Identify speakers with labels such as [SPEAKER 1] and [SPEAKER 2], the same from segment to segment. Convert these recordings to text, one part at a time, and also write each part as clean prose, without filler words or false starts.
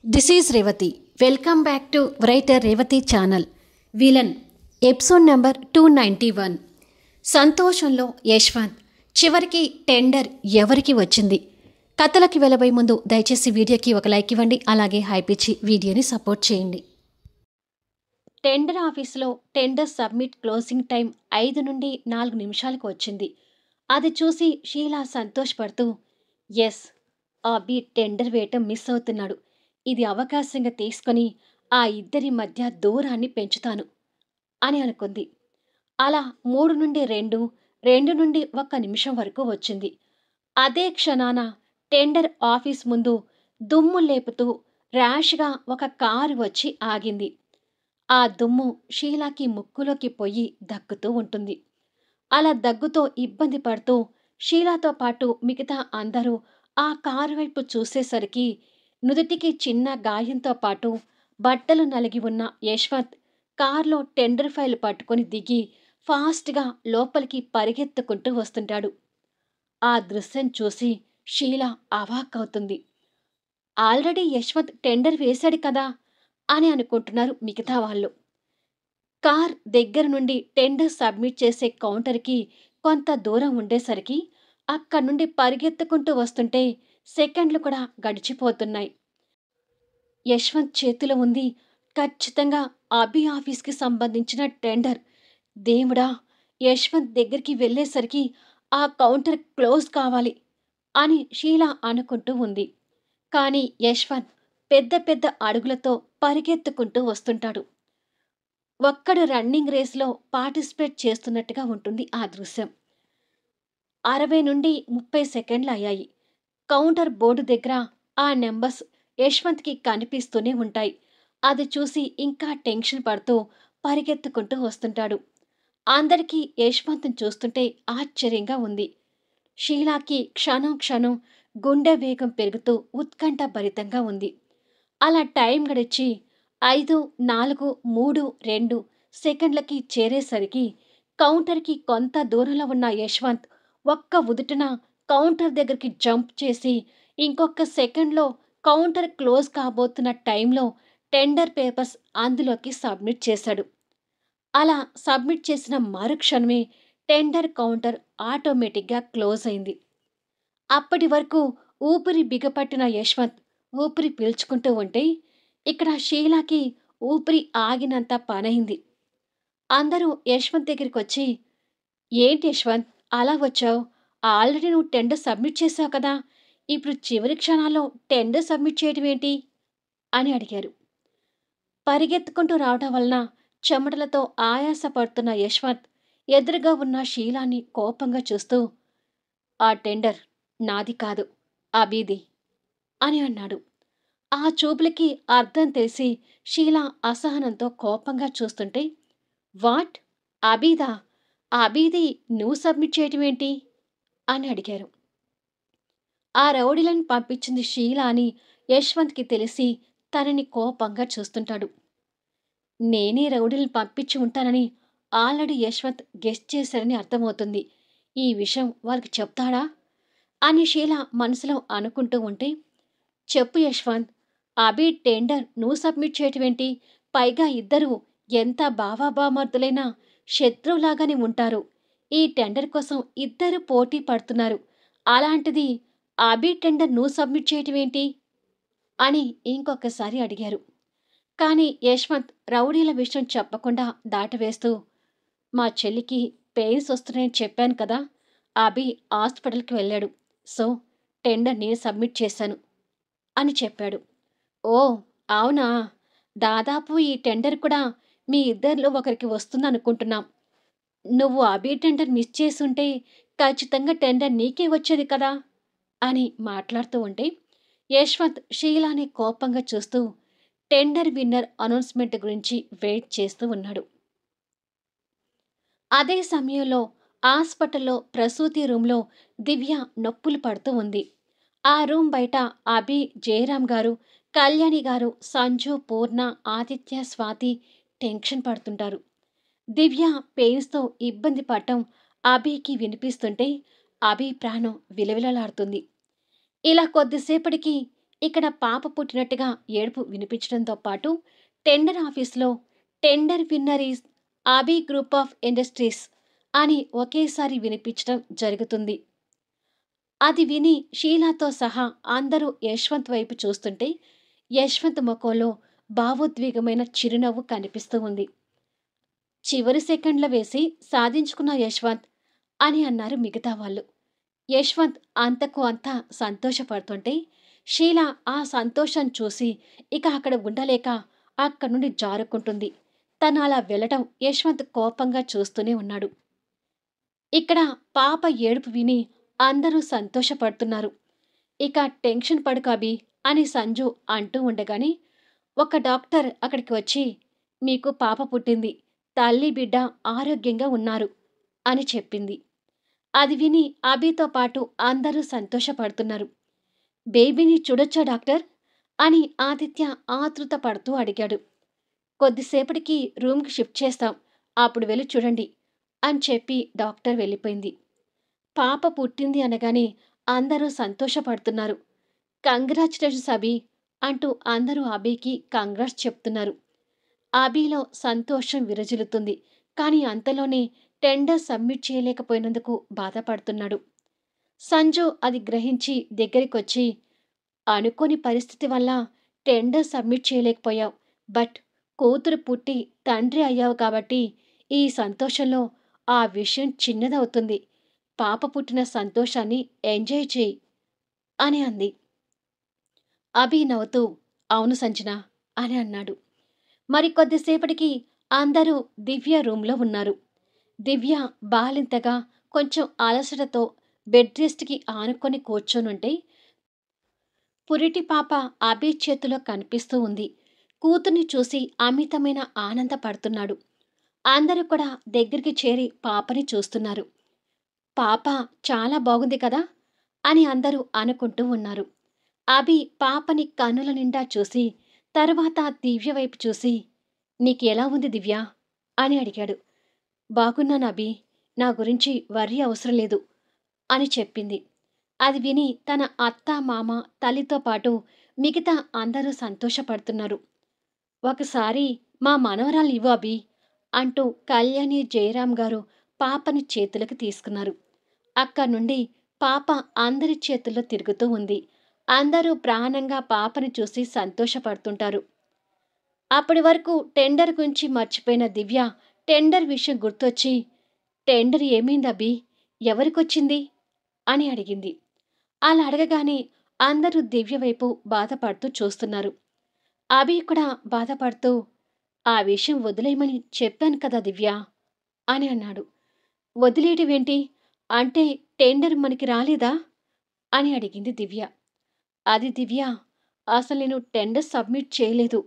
[SPEAKER 1] This is Revati. Welcome back to Writer Revati channel. Villain episode number 291. సంతోషంలో యశ్వంత్. చివరికి tender ఎవరికి వచ్చింది? కథలకి వెళ్ళబోయే ముందు దయచేసి వీడియోకి ఒక లైక్ ఇవ్వండి, అలాగే హైప్ ఇచ్చి వీడియోని సపోర్ట్ చేయండి. టెండర్ ఆఫీసులో టెండర్ సబ్మిట్ క్లోజింగ్ టైం 5 నుండి 4 నిమిషాలకు వచ్చింది. అది చూసి షీలా సంతోషపడుతూ, ఎస్, అభి టెండర్ వేయటం మిస్ అవుతున్నాడు, ఇది అవకాశంగా తీసుకొని ఆ ఇద్దరి మధ్య దూరాన్ని పెంచుతాను అని అనుకుంది. అలా 3 నుండి 2, 2 నుండి 1 నిమిషం వరకు వచ్చింది. అదే క్షణాన టెండర్ ఆఫీస్ ముందు దుమ్ము లేపుతూ ర్యాష్గా ఒక కారు వచ్చి ఆగింది. ఆ దుమ్ము షీలాకి ముక్కులోకి పొయ్యి దగ్గుతూ ఉంటుంది. అలా దగ్గుతో ఇబ్బంది పడుతూ షీలాతో పాటు మిగతా అందరూ ఆ కారు వైపు చూసేసరికి నుదుటికి చిన్న గాయంతో పాటు బట్టలు నలిగి ఉన్న యశ్వంత్ కారులో టెండర్ ఫైల్ పట్టుకొని దిగి ఫాస్ట్గా లోపలికి పరిగెత్తుకుంటూ వస్తుంటాడు. ఆ దృశ్యం చూసి షీలా అవాక్కవుతుంది. ఆల్రెడీ యశ్వంత్ టెండర్ వేశాడు కదా అని అనుకుంటున్నారు మిగతా వాళ్ళు. కార్ దగ్గర నుండి టెండర్ సబ్మిట్ చేసే కౌంటర్కి కొంత దూరం ఉండేసరికి అక్కడి నుండి పరిగెత్తుకుంటూ వస్తుంటే సెకండ్లు కూడా గడిచిపోతున్నాయి. యశ్వంత్ చేతిలో ఉంది ఖచ్చితంగా అభి ఆఫీస్కి సంబంధించిన టెండర్. దేవుడా, యశ్వంత్ దగ్గరికి వెళ్ళేసరికి ఆ కౌంటర్ క్లోజ్ కావాలి అని షీలా అనుకుంటూ ఉంది. కానీ యశ్వంత్ పెద్ద పెద్ద అడుగులతో పరిగెత్తుకుంటూ వస్తుంటాడు. ఒక్కడు రన్నింగ్ రేస్లో పార్టిసిపేట్ చేస్తున్నట్టుగా ఉంటుంది ఆ దృశ్యం. 60 నుండి 30 సెకండ్లు అయ్యాయి. కౌంటర్ బోర్డు దగ్గర ఆ నెంబర్స్ యశ్వంత్కి కనిపిస్తూనే ఉంటాయి. అది చూసి ఇంకా టెన్షన్ పడుతూ పరిగెత్తుకుంటూ వస్తుంటాడు. అందరికీ యశ్వంత్ని చూస్తుంటే ఆశ్చర్యంగా ఉంది. షీలాకి క్షణం క్షణం గుండె వేగం పెరుగుతూ ఉత్కంఠ భరితంగా ఉంది. అలా టైం గడిచి 5, 4, 3, 2 సెకండ్లకి చేరేసరికి కౌంటర్కి కొంత దూరంలో ఉన్న యశ్వంత్ ఒక్క ఉదుటున కౌంటర్ దగ్గరికి జంప్ చేసి ఇంకొక సెకండ్లో కౌంటర్ క్లోజ్ కాబోతున్న టైంలో టెండర్ పేపర్స్ అందులోకి సబ్మిట్ చేశాడు. అలా సబ్మిట్ చేసిన మరుక్షణమే టెండర్ కౌంటర్ ఆటోమేటిక్గా క్లోజ్ అయింది. అప్పటి వరకు ఊపిరి బిగపట్టిన యశ్వంత్ ఊపిరి పీల్చుకుంటూ ఉంటే ఇక్కడ షీలాకి ఊపిరి ఆగినంత పనైంది. అందరూ యశ్వంత్ దగ్గరికి వచ్చి, ఏంటి యశ్వంత్ అలా వచ్చావు? ఆల్రెడీ నువ్వు టెండర్ సబ్మిట్ చేసావు కదా, ఇప్పుడు చివరి క్షణాల్లో టెండర్ సబ్మిట్ చేయడం ఏంటి అని అడిగారు. పరిగెత్తుకుంటూ రావడం వలన చెమటలతో ఆయాసపడుతున్న యశ్వంత్ ఎదురుగా ఉన్న షీలాని కోపంగా చూస్తూ, ఆ టెండర్ నాది కాదు, అభిది అని అన్నాడు. ఆ చూపులకి అర్థం తెలిసి షీలా అసహనంతో కోపంగా చూస్తుంటే, వాట్, అభిదా? అభిది నువ్వు సబ్మిట్ చేయటం ఏంటి అని అడిగారు. ఆ రౌడీలను పంపించింది షీలా అని యశ్వంత్కి తెలిసి తనని కోపంగా చూస్తుంటాడు. నేనే రౌడీలను పంపించి ఉంటానని ఆల్రెడీ యశ్వంత్ గెస్ట్ చేశారని అర్థమవుతుంది. ఈ విషయం వాళ్ళకి చెప్తాడా అని షీలా మనసులో అనుకుంటూ ఉంటే, చెప్పు యశ్వంత్, అభి టెండర్ నువ్వు సబ్మిట్ చేయటం ఏంటి? పైగా ఇద్దరు ఎంత బావాబామర్దులైనా శత్రువులాగానే ఉంటారు. ఈ టెండర్ కోసం ఇద్దరు పోటీ పడుతున్నారు. అలాంటిది అభి టెండర్ నువ్వు సబ్మిట్ చేయటం ఏంటి అని ఇంకొకసారి అడిగారు. కానీ యశ్వంత్ రౌడీల విషయం చెప్పకుండా దాటవేస్తూ, మా చెల్లికి పెయిన్స్ వస్తున్నాయని చెప్పాను కదా, అభి హాస్పిటల్కి వెళ్ళాడు, సో టెండర్ నేను సబ్మిట్ చేశాను అని చెప్పాడు. ఓ అవునా, దాదాపు ఈ టెండర్ కూడా మీ ఇద్దరిలో ఒకరికి వస్తుందనుకుంటున్నాం. నువ్వు అభి టెండర్ మిస్ చేసుంటే ఖచ్చితంగా టెండర్ నీకే వచ్చేది కదా అని మాట్లాడుతూ ఉంటే యశ్వంత్ షీలాని కోపంగా చూస్తూ టెండర్ విన్నర్ అనౌన్స్మెంట్ గురించి వెయిట్ చేస్తూ ఉన్నాడు. అదే సమయంలో హాస్పిటల్లో ప్రసూతి రూమ్లో దివ్య నొప్పులు పడుతూ ఉంది. ఆ రూమ్ బయట అభి, జయరాం గారు, కళ్యాణి గారు, సంజు, పూర్ణ, ఆదిత్య, స్వాతి టెన్షన్ పడుతుంటారు. దివ్య పెయిన్స్తో ఇబ్బంది పడటం అభికి వినిపిస్తుంటే అభి ప్రాణం విలవిలలాడుతుంది. ఇలా కొద్దిసేపటికి ఇక్కడ పాప పుట్టినట్టుగా ఏడుపు వినిపించడంతో పాటు టెండర్ ఆఫీస్లో tender winner is Abhi group of industries అని ఒకేసారి వినిపించడం జరుగుతుంది. అది విని షీలాతో సహా అందరూ యశ్వంత్ వైపు చూస్తుంటే యశ్వంత్ ముఖంలో భావోద్వేగమైన చిరునవ్వు కనిపిస్తూ ఉంది. చివరి సెకండ్ల వేసి సాధించుకున్న యశ్వంత్ అని అన్నారు మిగతా వాళ్ళు. యశ్వంత్ అంతకు అంతా సంతోషపడుతుంటే షీల ఆ సంతోషం చూసి ఇక అక్కడ ఉండలేక అక్కడి నుండి జారుకుంటుంది. తను అలా వెళ్ళటం యశ్వంత్ కోపంగా చూస్తూనే ఉన్నాడు. ఇక్కడ పాప ఏడుపు విని అందరూ సంతోషపడుతున్నారు. ఇక టెన్షన్ పడుకు అభి అని సంజు అంటూ ఉండగానే ఒక డాక్టర్ అక్కడికి వచ్చి మీకు పాప పుట్టింది, తల్లి బిడ్డ ఆరోగ్యంగా ఉన్నారు అని చెప్పింది. అది విని అభితో పాటు అందరూ సంతోషపడుతున్నారు. బేబీని చూడొచ్చా డాక్టర్ అని ఆదిత్య ఆతృత పడుతూ అడిగాడు. కొద్దిసేపటికి రూమ్కి షిఫ్ట్ చేస్తాం, అప్పుడు వెళ్ళి చూడండి అని చెప్పి డాక్టర్ వెళ్ళిపోయింది. పాప పుట్టింది అనగానే అందరూ సంతోషపడుతున్నారు. కంగ్రాచులేషన్స్ అభి అంటూ అందరూ అభికి కంగ్రాట్స్ చెప్తున్నారు. అభిలో సంతోషం విరజిల్లుతుంది. కానీ అంతలోనే టెండర్ సబ్మిట్ చేయలేకపోయినందుకు బాధపడుతున్నాడు. సంజు అది గ్రహించి దగ్గరికొచ్చి అనుకోని పరిస్థితి వల్ల టెండర్ సబ్మిట్ చేయలేకపోయావు, బట్ కూతురు పుట్టి తండ్రి అయ్యావు కాబట్టి ఈ సంతోషంలో ఆ విషయం చిన్నదవుతుంది. పాప పుట్టిన సంతోషాన్ని ఎంజాయ్ చేయి అని అంది. అభి నవ్వుతూ అవును సంజన అని అన్నాడు. మరి కొద్దిసేపటికి అందరూ దివ్య రూంలో ఉన్నారు. దివ్య బాలింతగా కొంచెం అలసటతో బెడ్ రెస్ట్కి ఆనుకొని కూర్చొనుంటే పురిటి పాప అభి చేతిలో కనిపిస్తూ ఉంది. కూతుర్ని చూసి అమితమైన ఆనందపడుతున్నాడు. అందరూ కూడా దగ్గరికి చేరి పాపని చూస్తున్నారు. పాప చాలా బాగుంది కదా అని అందరూ అనుకుంటూ ఉన్నారు. అభి పాపని కన్నుల నిండా చూసి తరువాత దివ్య వైపు చూసి నీకు ఎలా ఉంది దివ్య అని అడిగాడు. బాగున్నాను అభి, నా గురించి వర్రీ అవసరం లేదు అని చెప్పింది. అది విని తన అత్త మామ తల్లితో పాటు మిగతా అందరూ సంతోషపడుతున్నారు. ఒకసారి మా మనవరాలు ఇవ్వు అభి అంటూ కళ్యాణి జయరాం గారు పాపని చేతులకు తీసుకున్నారు. అక్కడి నుండి పాప అందరి చేతుల్లో తిరుగుతూ ఉంది. అందరూ ప్రాణంగా పాపని చూసి సంతోషపడుతుంటారు. అప్పటి వరకు టెండర్ గురించి మర్చిపోయిన దివ్య టెండర్ విషయం గుర్తొచ్చి టెండర్ ఏమైంది అభి, ఎవరికొచ్చింది అని అడిగింది. అలా అడగగానే అందరూ దివ్య వైపు బాధపడుతూ చూస్తున్నారు. అభి కూడా బాధపడుతూ ఆ విషయం వదిలేయమని చెప్పాను కదా దివ్య అని అన్నాడు. వదిలేయటమేంటి, అంటే టెండర్ మనకి రాలేదా అని అడిగింది దివ్య. అది దివ్య, అసలు నేను టెండర్ సబ్మిట్ చేయలేదు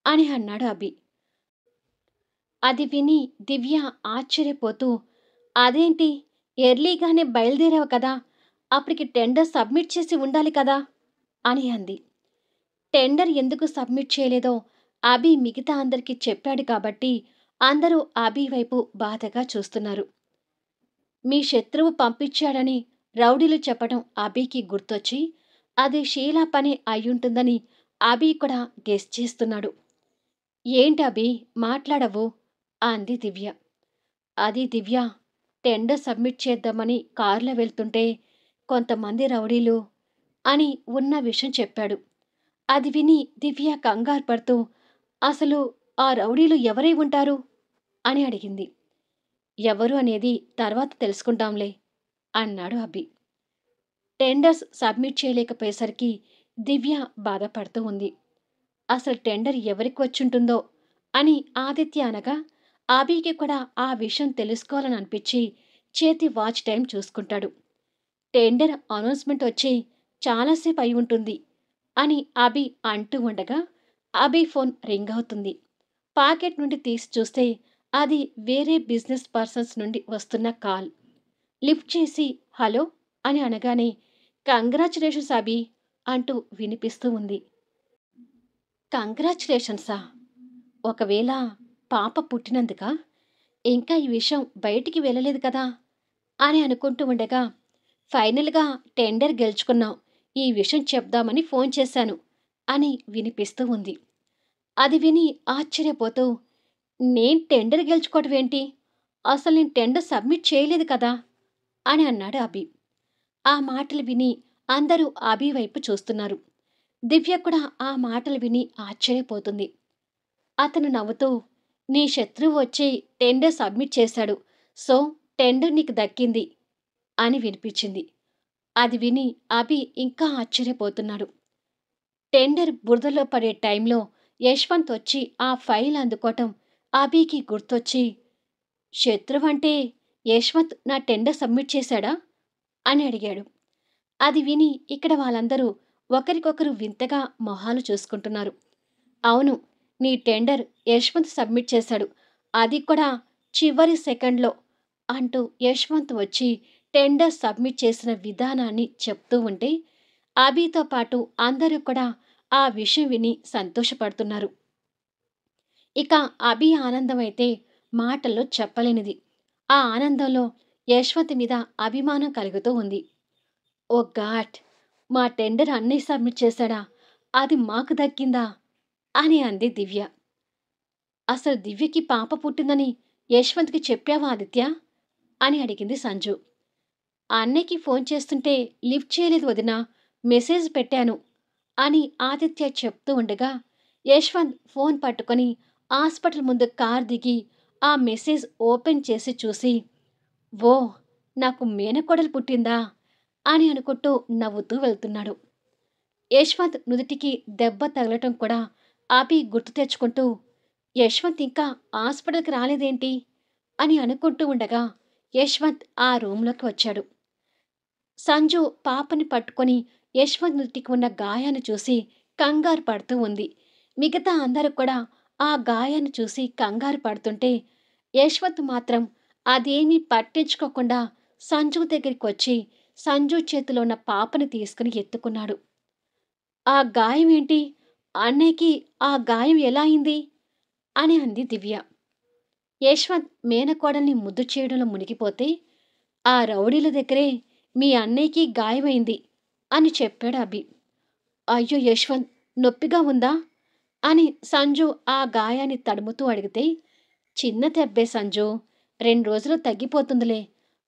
[SPEAKER 1] అని అన్నాడు అభి. అది విని దివ్య ఆశ్చర్యపోతూ అదేంటి, ఎర్లీగానే బయలుదేరావు కదా, అప్పటికి టెండర్ సబ్మిట్ చేసి ఉండాలి కదా అని అంది. టెండర్ ఎందుకు సబ్మిట్ చేయలేదో అభి మిగతా అందరికీ చెప్పాడు కాబట్టి అందరూ అభి వైపు బాధగా చూస్తున్నారు. మీ శత్రువు పంపించాడని రౌడీలు చెప్పడం అభికి గుర్తొచ్చి అది షీలా పని అయ్యుంటుందని అభి కూడా గెస్ చేస్తున్నాడు. ఏంటి అభి మాట్లాడవు అంది దివ్య. అది దివ్య, టెండర్ సబ్మిట్ చేద్దామని కారులో వెళ్తుంటే కొంతమంది రౌడీలు అని ఉన్న విషయం చెప్పాడు. అది విని దివ్య కంగారు పడుతూ అసలు ఆ రౌడీలు ఎవరై ఉంటారు అని అడిగింది. ఎవరు అనేది తర్వాత తెలుసుకుంటాంలే అన్నాడు అభి. టెండర్స్ సబ్మిట్ చేయలేకపోయేసరికి దివ్య బాధపడుతూ ఉంది. అసలు టెండర్ ఎవరికి వచ్చుంటుందో అని ఆదిత్య అనగా అభికి కూడా ఆ విషయం తెలుసుకోవాలని అనిపించి చేతి వాచ్ టైం చూసుకుంటాడు. టెండర్ అనౌన్స్మెంట్ వచ్చి చాలాసేపు అయి ఉంటుంది అని అభి అంటూ ఉండగా అభి ఫోన్ రింగ్ అవుతుంది. పాకెట్ నుండి తీసి చూస్తే అది వేరే బిజినెస్ పర్సన్స్ నుండి వస్తున్న కాల్. లిఫ్ట్ చేసి హలో అని అనగానే కంగ్రాచులేషన్స్ అభి అంటూ వినిపిస్తూ ఉంది. కంగ్రాచులేషన్సా? ఒకవేళ పాప పుట్టినందుక? ఇంకా ఈ విషయం బయటికి వెళ్ళలేదు కదా అని అనుకుంటూ ఉండగా ఫైనల్గా టెండర్ గెలుచుకున్నావు, ఈ విషయం చెప్దామని ఫోన్ చేశాను అని వినిపిస్తూ ఉంది. అది విని ఆశ్చర్యపోతూ, నేను టెండర్ గెలుచుకోవటం ఏంటి? అసలు నేను టెండర్ సబ్మిట్ చేయలేదు కదా అని అన్నాడు అభి. ఆ మాటలు విని అందరూ అభి వైపు చూస్తున్నారు. దివ్య కూడా ఆ మాటలు విని ఆశ్చర్యపోతుంది. అతను నవ్వుతూ, నీ శత్రువు వచ్చి టెండర్ సబ్మిట్ చేశాడు. సో టెండర్ నీకు దక్కింది అని వినిపించింది. అది విని అభి ఇంకా ఆశ్చర్యపోతున్నాడు. టెండర్ బురదలో పడే టైంలో యశ్వంత్ వచ్చి ఆ ఫైల్ అందుకోవటం అభికి గుర్తొచ్చి, శత్రువంటే యశ్వంత్ నా టెండర్ సబ్మిట్ చేశాడా అని అడిగాడు. అది విని ఇక్కడ వాళ్ళందరూ ఒకరికొకరు వింతగా మొహాలు చూసుకుంటున్నారు. అవును, నీ టెండర్ యశ్వంత్ సబ్మిట్ చేశాడు, అది కూడా చివరి సెకండ్లో అంటూ యశ్వంత్ వచ్చి టెండర్ సబ్మిట్ చేసిన విధానాన్ని చెప్తూ ఉంటే అభితో పాటు అందరూ కూడా ఆ విషయం విని సంతోషపడుతున్నారు. ఇక అభి ఆనందమైతే మాటల్లో చెప్పలేనిది. ఆ ఆనందంలో యశ్వంత్ మీద అభిమానం కలుగుతూ ఉంది. ఓ గాడ్, మా టెండర్ అన్నీ సబ్మిట్ చేశాడా? అది మాకు దక్కిందా అని అంది దివ్య. అసలు దివ్యకి పాప పుట్టిందని యశ్వంత్కి చెప్పావా ఆదిత్య అని అడిగింది సంజు. అన్నయ్యకి ఫోన్ చేస్తుంటే లిఫ్ట్ చేయలేదు వదినా, మెసేజ్ పెట్టాను అని ఆదిత్య చెప్తూ ఉండగా యశ్వంత్ ఫోన్ పట్టుకొని హాస్పిటల్ ముందు కార్ దిగి ఆ మెసేజ్ ఓపెన్ చేసి చూసి, ఓ, నాకు మేనకోడలు పుట్టిందా అని అనుకుంటూ నవ్వుతూ వెళ్తున్నాడు. యశ్వంత్ నుదుటికి దెబ్బ తగలటం కూడా అభి గుర్తు తెచ్చుకుంటూ, యశ్వంత్ ఇంకా హాస్పిటల్కి రాలేదేంటి అని అనుకుంటూ ఉండగా యశ్వంత్ ఆ రూంలోకి వచ్చాడు. సంజు పాపని పట్టుకొని యశ్వంత్ నుదుటికి ఉన్న గాయాన్ని చూసి కంగారు పడుతూ ఉంది. మిగతా అందరూ కూడా ఆ గాయాన్ని చూసి కంగారు పడుతుంటే యశ్వంత్ మాత్రం అదేమీ పట్టించుకోకుండా సంజు దగ్గరికి వచ్చి సంజు చేతిలో ఉన్న పాపని తీసుకుని ఎత్తుకున్నాడు. ఆ గాయం ఏంటి? అన్నయ్యకి ఆ గాయం ఎలా అయింది అని అంది దివ్య. యశ్వంత్ మేనకోడల్ని ముద్దు చేయడంలో మునిగిపోతే, ఆ రౌడీల దగ్గరే మీ అన్నయ్యకి గాయమైంది అని చెప్పాడు అభి. అయ్యో యశ్వంత్, నొప్పిగా ఉందా అని సంజు ఆ గాయాన్ని తడుముతూ అడిగితే, చిన్న దెబ్బే సంజు, 2 రోజులు తగ్గిపోతుందిలే.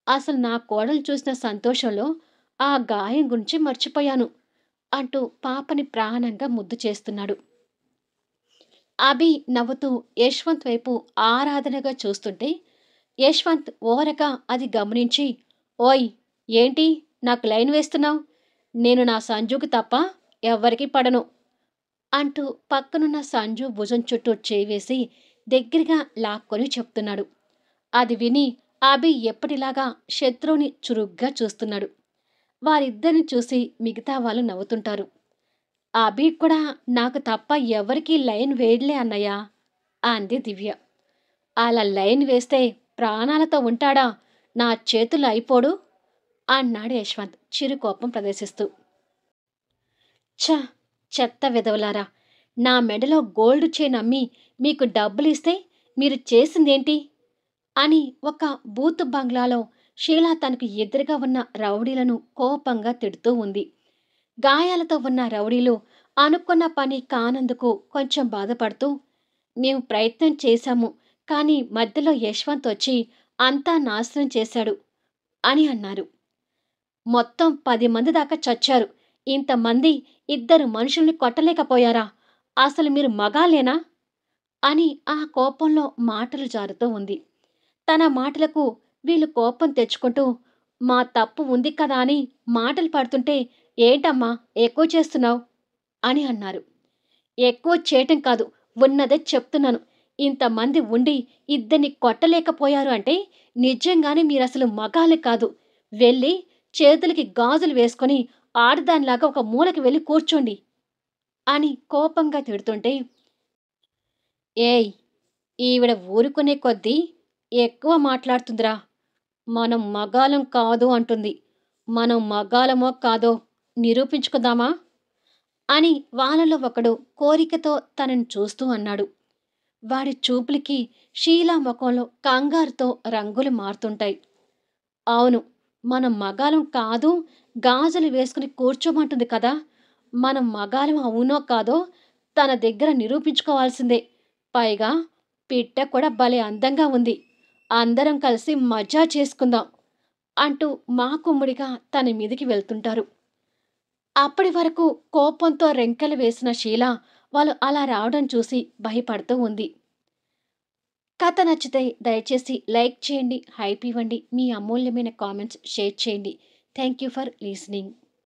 [SPEAKER 1] అసలు నా కోడలు చూసిన సంతోషంలో ఆ గాయం గురించి మర్చిపోయాను అంటూ పాపని ప్రాణంగా ముద్దు చేస్తున్నాడు. అభి నవ్వుతూ యశ్వంత్ వైపు ఆరాధనగా చూస్తుంటే యశ్వంత్ ఓరగా అది గమనించి, ఓయ్, ఏంటి నాకు లైన్ వేస్తున్నావు? నేను నా సంజుకి తప్ప ఎవ్వరికీ పడను అంటూ పక్కనున్న సంజు భుజం చుట్టూ చేవేసి దగ్గరగా లాక్కొని చెప్తున్నాడు. అది విని అభి ఎప్పటిలాగా శత్రువుని చురుగ్గా చూస్తున్నాడు. వారిద్దరిని చూసి మిగతా వాళ్ళు నవ్వుతుంటారు. అభి కూడా నాకు తప్ప ఎవరికీ లైన్ వేయలే అన్నయ్య అంది దివ్య. అలా లైన్ వేస్తే ప్రాణాలతో ఉంటాడా? నా చేతులు అయిపోడు అన్నాడు యశ్వంత్ చిరుకోపం ప్రదర్శిస్తూ. ఛ, చెత్త విధవలారా, నా మెడలో గోల్డ్ చైన్ అమ్మి మీకు డబ్బులిస్తే మీరు చేసిందేంటి అని ఒక బూతు బంగ్లాలో షీలా తనకు ఎదురుగా ఉన్న రౌడీలను కోపంగా తిడుతూ ఉంది. గాయాలతో ఉన్న రౌడీలు అనుకున్న పని కానందుకు కొంచెం బాధపడుతూ, మేము ప్రయత్నం చేశాము, కానీ మధ్యలో యశ్వంత్ వచ్చి అంతా నాశనం చేశాడు అని అన్నారు. మొత్తం 10 మంది దాకా చచ్చారు. ఇంతమంది 2 మనుషుల్ని కొట్టలేకపోయారా? అసలు మీరు మగాలేనా అని ఆ కోపంలో మాటలు జారుతూ ఉంది. తన మాటలకు వీళ్ళు కోపం తెచ్చుకుంటూ, మా తప్పు ఉంది కదా అని మాటలు పడుతుంటే ఏంటమ్మా ఎక్కువ చేస్తున్నావు అని అన్నారు. ఎక్కువ చేయటం కాదు, ఉన్నదే చెప్తున్నాను. ఇంతమంది ఉండి 2 కొట్టలేకపోయారు అంటే నిజంగానే మీరసలు మగాళ్ళు కాదు. వెళ్ళి చేతులకి గాజులు వేసుకొని ఆడదానిలాగా ఒక మూలకి వెళ్ళి కూర్చోండి అని కోపంగా తిడుతుంటే, ఏయ్, ఈవిడ ఊరుకునే కొద్దీ ఎక్కువ మాట్లాడుతుందిరా. మనం మగాలం కాదు అంటుంది. మనం మగాలమో కాదో నిరూపించుకుందామా అని వాళ్ళలో ఒకడు కోరికతో తనని చూస్తూ అన్నాడు. వాడి చూపులకి షీలా ముఖంలో కంగారుతో రంగులు మారుతుంటాయి. అవును, మనం మగాలం కాదు, గాజులు వేసుకుని కూర్చోమంటుంది కదా! మనం మగాళ్ళం అవునో కాదో తన దగ్గర నిరూపించుకోవాల్సిందే. పైగా పిట్ట కూడా భలే అందంగా ఉంది. అందరం కలిసి మజా చేసుకుందాం అంటూ మాకుమ్ముడిగా తన మీదికి వెళ్తుంటారు. అప్పటి వరకు కోపంతో రెంకెలు వేసిన షీల వాళ్ళు అలా రావడం చూసి భయపడుతూ ఉంది. కథ నచ్చితే దయచేసి లైక్ చేయండి, హైప్ ఇవ్వండి, మీ అమూల్యమైన కామెంట్స్ షేర్ చేయండి. Thank you for listening.